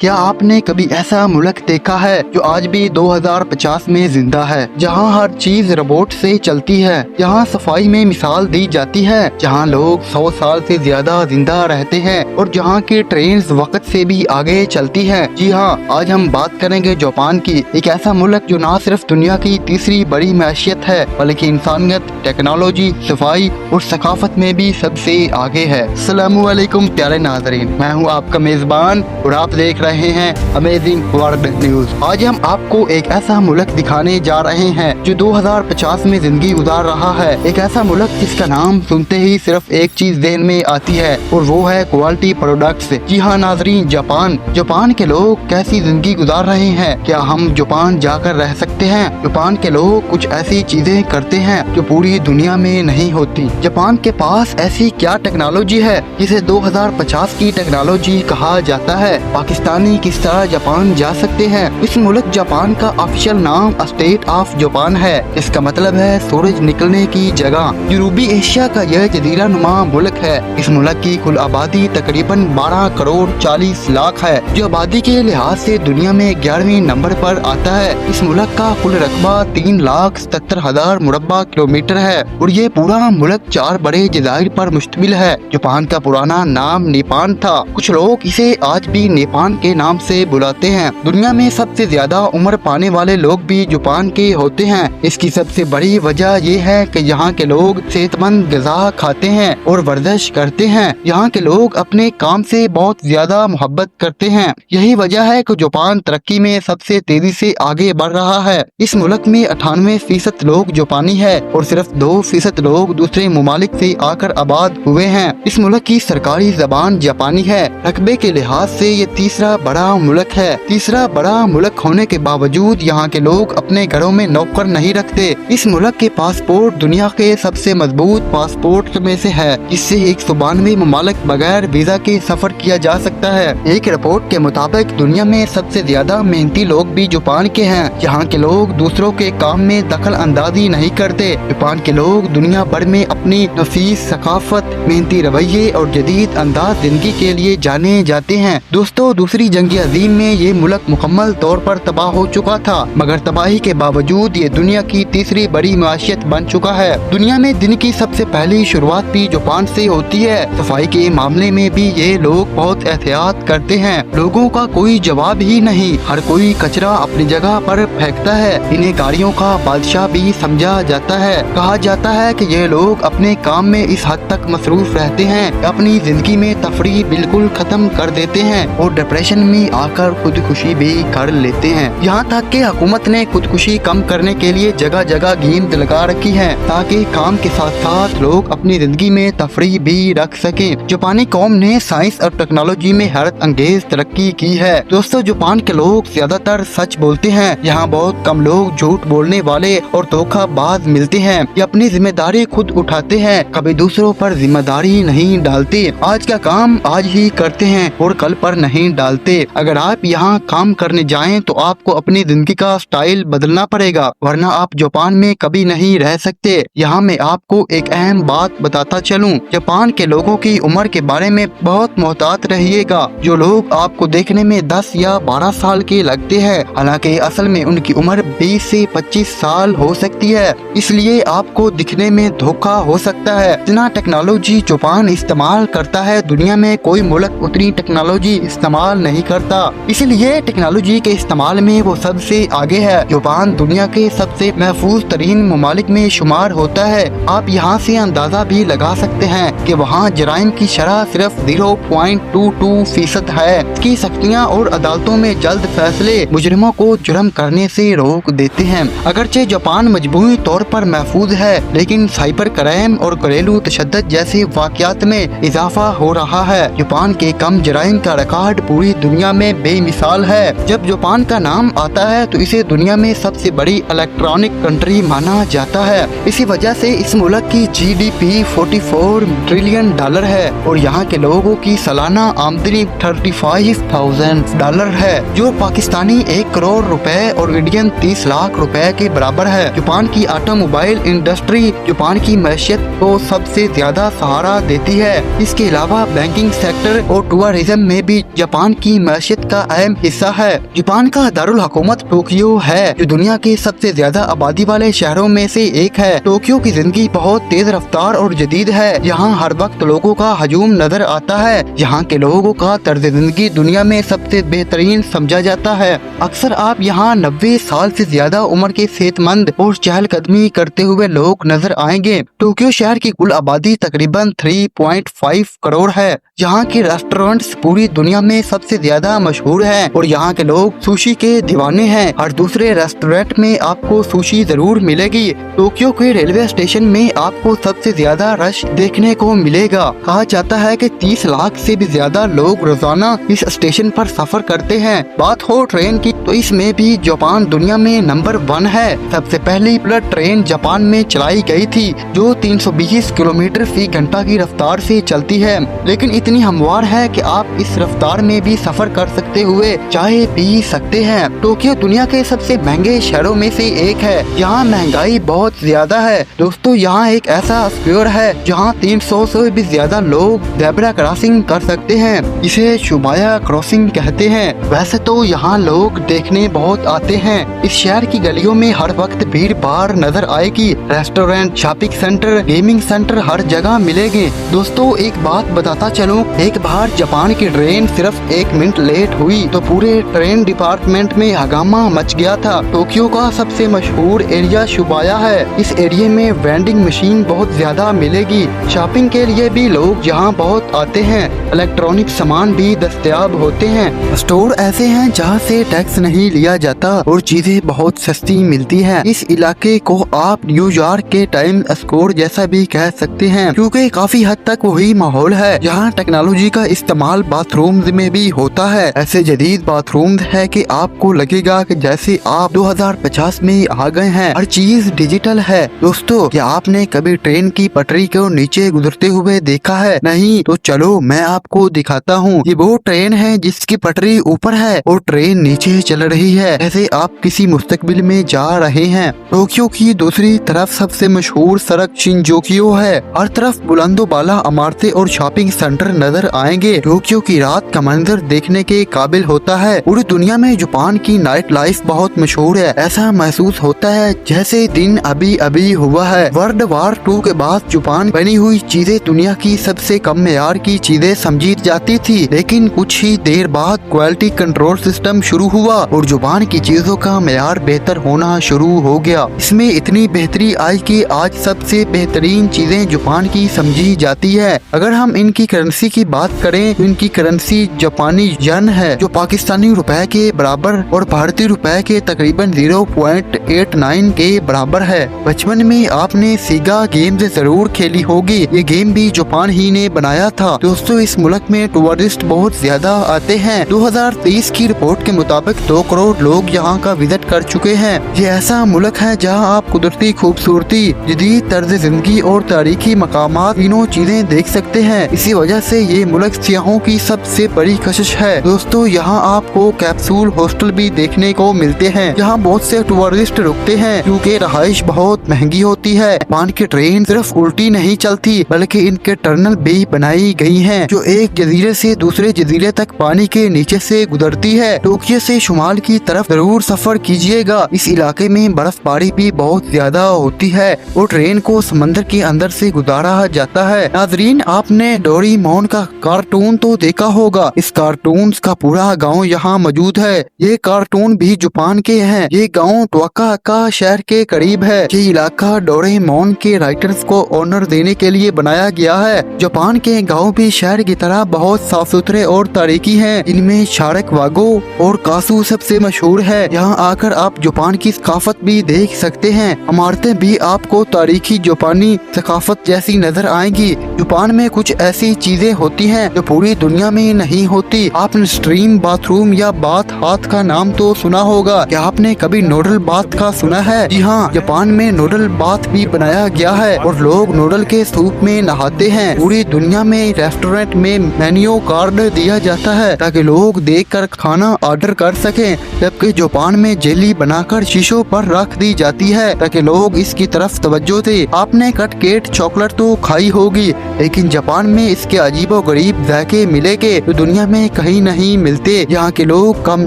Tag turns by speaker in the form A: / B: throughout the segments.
A: क्या आपने कभी ऐसा मुल्क देखा है जो आज भी 2050 में जिंदा है, जहां हर चीज रोबोट से चलती है, जहां सफाई में मिसाल दी जाती है, जहां लोग 100 साल से ज्यादा जिंदा रहते हैं और जहां की ट्रेन वक्त से भी आगे चलती हैं? जी हाँ, आज हम बात करेंगे जापान की, एक ऐसा मुल्क जो न सिर्फ दुनिया की तीसरी बड़ी मैशियत है बल्कि इंसानियत, टेक्नोलॉजी, सफाई और सकाफत में भी सबसे आगे है। अस्सलामुअलैकुम प्यारे नाज़रीन, मैं हूँ आपका मेजबान और आप देख रहे हैं अमेजिंग वर्ल्ड न्यूज। आज हम आपको एक ऐसा मुल्क दिखाने जा रहे हैं जो 2050 में जिंदगी गुजार रहा है। एक ऐसा मुल्क जिसका नाम सुनते ही सिर्फ एक चीज ध्यान में आती है और वो है क्वालिटी प्रोडक्ट्स। जी हाँ नाजरीन, जापान के लोग कैसी जिंदगी गुजार रहे हैं? क्या हम जापान जाकर रह सकते हैं? जापान के लोग कुछ ऐसी चीजें करते हैं जो पूरी दुनिया में नहीं होती। जापान के पास ऐसी क्या टेक्नोलॉजी है जिसे 2050 की टेक्नोलॉजी कहा जाता है? पाकिस्तानी किस तरह जापान जा सकते हैं? इस मुल्क जापान का ऑफिशियल नाम स्टेट ऑफ जापान है, इसका मतलब है सूरज निकलने की जगह। जनूबी एशिया का यह जजीरा नुमा मुल्क है। इस मुल्क की कुल आबादी तकरीबन 12 करोड़ 40 लाख है, जो आबादी के लिहाज से दुनिया में 11वें नंबर पर आता है। इस मुल्क का कुल रकबा 3,77,000 मुरब्बा किलोमीटर है और ये पूरा मुल्क 4 बड़े जजायर पर मुश्तमिल है। जापान का पुराना नाम नेपान था। कुछ लोग इसे आज भी नेपान के नाम से बुलाते हैं। दुनिया में सबसे ज्यादा उम्र पाने वाले लोग भी जापान के होते हैं। इसकी सबसे बड़ी वजह ये है कि यहाँ के लोग सेहतमंद ग़िज़ा खाते हैं और वर्जिश करते हैं। यहाँ के लोग अपने काम से बहुत ज्यादा मोहब्बत करते हैं। यही वजह है कि जापान तरक्की में सबसे तेजी से आगे बढ़ रहा है। इस मुल्क में 98% लोग जापानी है और सिर्फ 2% लोग दूसरे ममालिक से आकर आबाद हुए हैं। इस मुल्क की सरकारी जबान जापानी है। रकबे के लिहाज से ये तीसरा बड़ा मुल्क है। तीसरा बड़ा मुल्क होने के बावजूद यहाँ के लोग अपने घरों में नौकर नहीं रखते। इस मुल्क के पासपोर्ट दुनिया के सबसे मजबूत पासपोर्ट में से है, जिससे 192 ममालिक बगैर वीजा के सफर किया जा सकता है। एक रिपोर्ट के मुताबिक दुनिया में सबसे ज्यादा मेहनती लोग भी जापान के हैं। यहाँ के लोग दूसरों के काम में दखल अंदाजी नहीं करते। जापान के लोग दुनिया भर में अपनी नफीस सकाफत, मेहनती रवैये और जदीद अंदाज जिंदगी के लिए जाने जाते हैं। दोस्तों, दूसरी जंग अजीम में ये मुल्क मुकम्मल तौर पर तबाह हो चुका था, मगर तबाही के बावजूद ये दुनिया की तीसरी बड़ी माशियत बन चुका है। दुनिया में दिन की सबसे पहली शुरुआत भी जापान से होती है। सफाई के मामले में भी ये लोग बहुत एहतियात करते हैं। लोगों का कोई जवाब ही नहीं, हर कोई कचरा अपनी जगह पर फेंकता है। इन्हें गाड़ियों का बादशाह भी समझा जाता है। कहा जाता है कि ये लोग अपने काम में इस हद तक मसरूफ रहते हैं, अपनी जिंदगी में तफरीह बिल्कुल खत्म कर देते हैं और डिप्रेशन में आकर खुदकुशी भी कर लेते हैं। यहाँ तक कि हुकूमत ने खुदकुशी कम करने के लिए जगह जगह गेंद लगा रखी है, ताकि काम के साथ साथ लोग अपनी जिंदगी में तफरीह भी रख सके। जापानी कौम ने साइंस और टेक्नोलॉजी में हैरत अंगेज तरक्की की है। दोस्तों, जापान के लोग ज्यादातर सच बोलते हैं। यहाँ बहुत कम लोग झूठ बोलने वाले और धोखाबाज मिलते हैं। ये अपनी जिम्मेदारी खुद उठाते हैं, कभी दूसरों पर जिम्मेदारी नहीं डालते। आज का काम आज ही करते हैं और कल पर नहीं डालते। अगर आप यहाँ काम करने जाएं तो आपको अपनी जिंदगी का स्टाइल बदलना पड़ेगा, वरना आप जापान में कभी नहीं रह सकते। यहाँ मैं आपको एक अहम बात बताता चलूं, जापान के लोगों की उम्र के बारे में बहुत मोहतात रहिएगा। जो लोग आपको देखने में 10 या 12 साल के लगते हैं, हालांकि असल में उनकी उम्र 20 से 25 साल हो सकती है, इसलिए आपको दिखने में धोखा हो सकता है। जितना टेक्नोलॉजी जापान इस्तेमाल करता है, दुनिया में कोई मुल्क उतनी टेक्नोलॉजी इस्तेमाल नहीं करता, इसलिए टेक्नोलॉजी के इस्तेमाल में वो सबसे आगे है। जापान दुनिया के सबसे महफूज तरीन ममालिक में शुमार होता है। आप यहाँ से अंदाजा भी लगा सकते हैं कि वहाँ जराइम की शरह सिर्फ 0.22% है। इसकी सख्तियाँ और अदालतों में जल्द फैसले मुजरिमों को जुर्म करने से रोक देते हैं। अगरचे जापान मजबूरी तौर पर महफूज है, लेकिन साइबर क्राइम और घरेलू तशद्दुद जैसे वाक़यात में इजाफा हो रहा है। जापान के कम जराइम का रिकॉर्ड पूरी दुनिया में बेमिसाल है। जब जापान का नाम आता है तो इसे दुनिया में सबसे बड़ी इलेक्ट्रॉनिक कंट्री माना जाता है। इसी वजह से इस मुल्क की GDP 44 ट्रिलियन डॉलर है और यहाँ के लोगों की सालाना आमदनी $35,000 है, जो पाकिस्तानी 1 करोड़ रुपए और इंडियन 30 लाख रुपए के बराबर है। जापान की ऑटोमोबाइल इंडस्ट्री जापान की मैशियत को सबसे ज्यादा सहारा देती है। इसके अलावा बैंकिंग सेक्टर और टूरिज्म में भी जापान की की मैशियत का अहम हिस्सा है। जापान का दारुल हुकूमत टोक्यो है, जो दुनिया के सबसे ज्यादा आबादी वाले शहरों में से एक है। टोक्यो की जिंदगी बहुत तेज रफ्तार और जदीद है। यहाँ हर वक्त लोगों का हजूम नजर आता है। यहाँ के लोगों का तर्ज जिंदगी दुनिया में सबसे बेहतरीन समझा जाता है। अक्सर आप यहाँ 90 साल से ज्यादा उम्र के सेहतमंद और चहलकदमी करते हुए लोग नजर आएंगे। टोक्यो शहर की कुल आबादी तकरीबन 3.5 करोड़ है। यहाँ के रेस्टोरेंट्स पूरी दुनिया में सबसे ज्यादा मशहूर हैं और यहाँ के लोग सुशी के दीवाने हैं। हर दूसरे रेस्टोरेंट में आपको सुशी जरूर मिलेगी। टोक्यो के रेलवे स्टेशन में आपको सबसे ज्यादा रश देखने को मिलेगा। कहा जाता है कि 30 लाख से भी ज्यादा लोग रोजाना इस स्टेशन पर सफर करते हैं। बात हो ट्रेन की तो इसमें भी जापान दुनिया में नंबर 1 है। सबसे पहली बुलेट ट्रेन जापान में चलाई गई थी, जो 320 किलोमीटर फी घंटा की रफ्तार से चलती है, लेकिन इतनी हमवार है कि आप इस रफ्तार में भी सफर कर सकते हुए चाय पी सकते हैं। टोक्यो दुनिया के सबसे महंगे शहरों में से एक है। यहाँ महंगाई बहुत ज्यादा है। दोस्तों, यहाँ एक ऐसा स्क्वायर है जहाँ 300 से भी ज्यादा लोग ज़ेब्रा क्रॉसिंग कर सकते हैं। इसे शुबाया क्रॉसिंग कहते हैं। वैसे तो यहाँ लोग देखने बहुत आते हैं। इस शहर की गलियों में हर वक्त भीड़ भाड़ नजर आएगी। Restaurant, shopping centre, gaming centre हर जगह मिलेंगे। दोस्तों, एक बात बताता चलूं, एक बार जापान की ट्रेन सिर्फ 1 मिनट लेट हुई तो पूरे ट्रेन डिपार्टमेंट में हंगामा मच गया था। टोक्यो का सबसे मशहूर एरिया शुबाया है। इस एरिया में वेंडिंग मशीन बहुत ज्यादा मिलेगी। शॉपिंग के लिए भी लोग यहाँ बहुत आते हैं। इलेक्ट्रॉनिक सामान भी दस्तयाब होते हैं। स्टोर ऐसे हैं जहाँ से टैक्स नहीं लिया जाता और चीजें बहुत सस्ती मिलती हैं। इस इलाके को आप न्यूयॉर्क के टाइम स्क्वायर जैसा भी कह सकते हैं, क्योंकि काफी हद तक वही माहौल है। यहाँ टेक्नोलॉजी का इस्तेमाल बाथरूम्स में भी होता है। ऐसे जदीद बाथरूम है कि आपको लगेगा कि जैसे आप 2050 में आ गए हैं। हर चीज डिजिटल है। दोस्तों, क्या आपने कभी ट्रेन की पटरी को नीचे गुजरते हुए देखा है? नहीं तो चलो मैं आपको दिखाता हूँ। ये वो ट्रेन है जिसकी पटरी ऊपर है और ट्रेन नीचे चल रही है, जैसे आप किसी मुस्तकबिल में जा रहे हैं। टोक्यो की दूसरी तरफ सबसे मशहूर सड़क शिनजुकु है। हर तरफ बुलंदो बाला इमारतें और शॉपिंग सेंटर नजर आएंगे। टोक्यो की रात का मंजर देखने के काबिल होता है। पूरी दुनिया में जापान की नाइट लाइफ बहुत मशहूर है। ऐसा महसूस होता है जैसे दिन अभी अभी हुआ है। वर्ल्ड वॉर 2 के बाद जापान बनी हुई चीजें दुनिया की सबसे कम मेयार की चीजें समझी जाती थी, लेकिन कुछ ही देर बाद क्वालिटी कंट्रोल सिस्टम शुरू हुआ और जापान की चीजों का मेयार बेहतर होना शुरू हो गया। इसमें इतनी बेहतरी आई कि आज सबसे बेहतरीन चीजें जापान की समझी जाती है। अगर हम इनकी करेंसी की बात करें तो इनकी करेंसी जापानी यन है, जो पाकिस्तानी रुपए के बराबर और भारतीय रुपए के तकरीबन 0.89 के बराबर है। बचपन में आपने सीगा गेम जरूर खेली होगी। ये गेम भी जापान ही ने बनाया था। दोस्तों, इस मुल्क में टूरिस्ट बहुत ज्यादा आते हैं। 2023 की रिपोर्ट के मुताबिक 2 करोड़ लोग यहाँ का विजिट कर चुके हैं। ये ऐसा मुल्क है जहाँ आप कुदरती खूबसूरती, जदीद तर्ज जिंदगी और तारीखी मकामात तीनों चीजें देख सकते हैं। इसी वजह से ये मुल्क सियाहों की सबसे बड़ी कशिश है। दोस्तों, यहाँ आपको कैप्सूल हॉस्टल भी देखने को मिलते हैं, जहाँ बहुत से टूरिस्ट रुकते हैं क्योंकि रहाइश बहुत महंगी होती है। जापान की ट्रेन सिर्फ उल्टी नहीं चलती, बल्कि इनके टनल भी बनाई गई हैं, जो एक जजीरे से दूसरे जजीरे तक पानी के नीचे से गुजरती है। टोक्यो से शुमाल की तरफ जरूर सफर कीजिएगा। इस इलाके में बर्फबारी भी बहुत ज्यादा होती है और ट्रेन को समंदर के अंदर से गुजारा जाता है। नाजरीन, आपने डोरेमोन का कार्टून तो देखा होगा। इस कार्टून का पूरा गांव यहाँ मौजूद है। ये कार्टून भी जापान के हैं। ये गांव टोकाका शहर के करीब है। ये इलाका डोरेमोन के राइटर्स को ऑनर देने के लिए बनाया गया है। जापान के गांव भी शहर की तरह बहुत साफ सुथरे और तारीखी हैं। इनमें शारक वागो और कासू सबसे मशहूर है। यहाँ आकर आप जापान की सकाफत भी देख सकते हैं। इमारतें भी आपको तारीखी जापानी सकाफत जैसी नजर आएंगी। जापान में कुछ ऐसी चीजें होती हैं जो पूरी दुनिया में नहीं होती। आपने स्ट्रीम बाथरूम या बाथ हाथ का नाम तो सुना होगा। क्या आपने कभी नूडल बाथ का सुना है? जी हाँ, जापान में नूडल बाथ भी बनाया गया है और लोग नूडल के सूप में नहाते हैं। पूरी दुनिया में रेस्टोरेंट में मेन्यू कार्ड दिया जाता है ताकि लोग देखकर खाना ऑर्डर कर सकें, जबकि जापान में जेली बनाकर शीशों पर रख दी जाती है ताकि लोग इसकी तरफ तवज्जो दे। आपने कटकेट चॉकलेट तो खाई होगी, लेकिन जापान में इसके अजीबो गरीब जायके मिलेंगे जो दुनिया में कहीं नहीं मिलते। यहाँ के लोग कम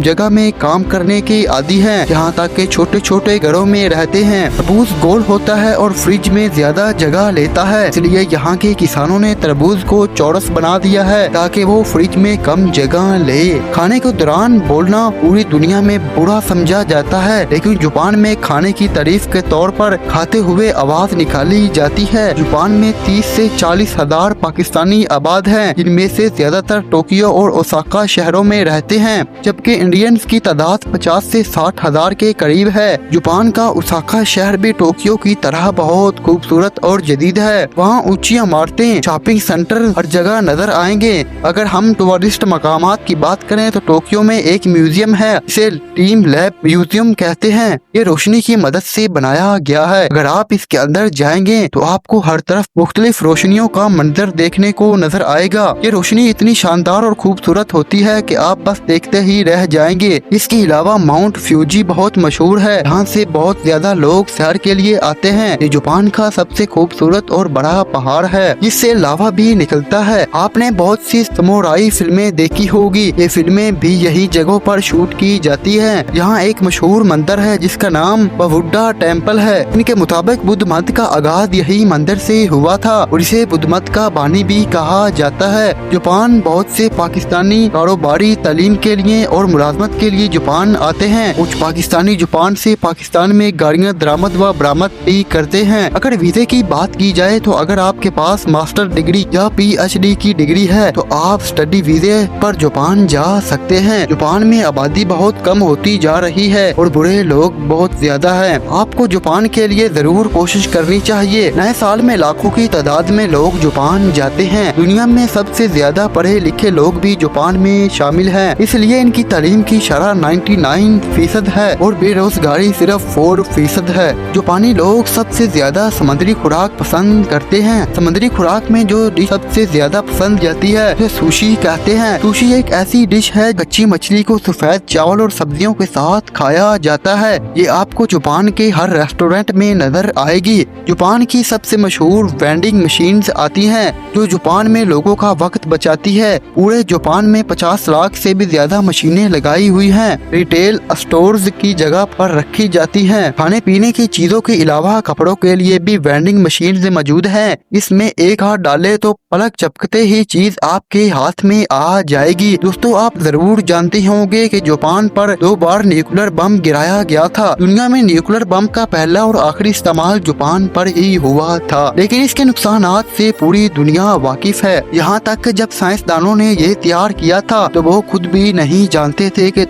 A: जगह में काम करने के आदी हैं, यहाँ तक के छोटे छोटे घरों में रहते हैं। तरबूज गोल होता है और फ्रिज में ज्यादा जगह लेता है, इसलिए यहाँ के किसानों ने तरबूज को चौरस बना दिया है ताकि वो फ्रिज में कम जगह ले। खाने के दौरान बोलना पूरी दुनिया में बुरा समझा जाता है, लेकिन जापान में खाने की तारीफ के तौर पर खाते हुए आवाज निकाली जाती है। जापान में 30 से 40 हजार पाकिस्तानी आबाद हैं, जिनमें से ज्यादातर टोक्यो और ओसाका शहरों में रहते हैं, जबकि इंडियंस की तादाद 50 से 60 हजार के करीब है। जापान का ओसाका शहर भी टोक्यो की तरह बहुत खूबसूरत और जदीद है। वहाँ ऊंची इमारतें, शॉपिंग सेंटर हर जगह नजर आएंगे। अगर हम टूरिस्ट मकामात की बात करें तो टोक्यो में एक म्यूजियम है, इसे टीम लैब म्यूजियम कहते हैं। ये रोशनी की मदद से बनाया गया है। अगर आप इसके अंदर जाएंगे तो आपको हर तरफ मुख्तलिफ रोशनियों का मंजर देखने को नजर आएगा। ये रोशनी इतनी शानदार और खूबसूरत होती है कि आप बस देखते ही रह जाएंगे। इसके अलावा माउंट फ्यूजी बहुत मशहूर है, यहाँ से बहुत ज्यादा लोग सैर के लिए आते हैं। ये जापान का सबसे खूबसूरत और बड़ा पहाड़ है, जिससे लावा भी निकलता है। आपने बहुत सी समुराई फिल्में देखी होगी, ये फिल्में भी यही जगहों पर शूट की जाती है। यहाँ एक मशहूर मंदिर है जिसका नाम बुद्धा टेम्पल है। इनके मुताबिक बुद्ध मत का आगाज यही मंदिर से हुआ था और इसे बुद्ध मत का बानी भी कहा जाता है। जापान बहुत से पाकिस्तानी कारोबारी तालीम के लिए और मुलाजमत के लिए जापान आते हैं। कुछ पाकिस्तानी जापान से पाकिस्तान में गाड़ियाँ दरामद व बरामद भी करते हैं। अगर वीजे की बात की जाए तो अगर आपके पास मास्टर डिग्री या PhD की डिग्री है तो आप स्टडी वीजे पर जापान जा सकते हैं। जापान में आबादी बहुत कम होती जा रही है और बुरे लोग बहुत ज्यादा हैं। आपको जापान के लिए जरूर कोशिश करनी चाहिए। नए साल में लाखों की तादाद में लोग जापान जाते हैं। दुनिया में सबसे ज्यादा पढ़े लिखे लोग भी जापान में शामिल हैं, इसलिए इनकी तालीम की शरह 99% है और बेरोजगारी सिर्फ 4% है। जापानी लोग सबसे ज्यादा समुद्री खुराक पसंद करते हैं। समुद्री खुराक में जो डिश सबसे ज्यादा पसंद जाती है उसे सुशी कहते हैं। सुशी एक ऐसी डिश है, कच्ची मछली को सफेद चावल और सब्जियों के साथ खाया जाता है। ये आपको जापान के हर रेस्टोरेंट में नजर आएगी। जापान की सबसे मशहूर वेंडिंग मशीन्स आती हैं, जो जापान में लोगों का वक्त बचाती है। पूरे जापान में 50 लाख से भी ज्यादा मशीनें लगाई हुई हैं। रिटेल स्टोर्स की जगह पर रखी जाती हैं। खाने पीने की चीजों के अलावा कपड़ों के लिए भी वेंडिंग मशीन मौजूद है। इसमें एक हाथ डाले तो पलक झपकते ही चीज आपके हाथ में आ जाएगी। दोस्तों, आप जरूर जानते होंगे कि जापान पर 2 बार न्यूक्लियर बम गिराया गया था। दुनिया में न्यूक्लियर बम का पहला और आखिरी इस्तेमाल जापान पर ही हुआ था, लेकिन इसके नुकसानात से पूरी दुनिया वाकिफ है। यहाँ तक कि जब साइंसदानों ने ये तैयार किया था तो वो खुद भी नहीं जानते थे कि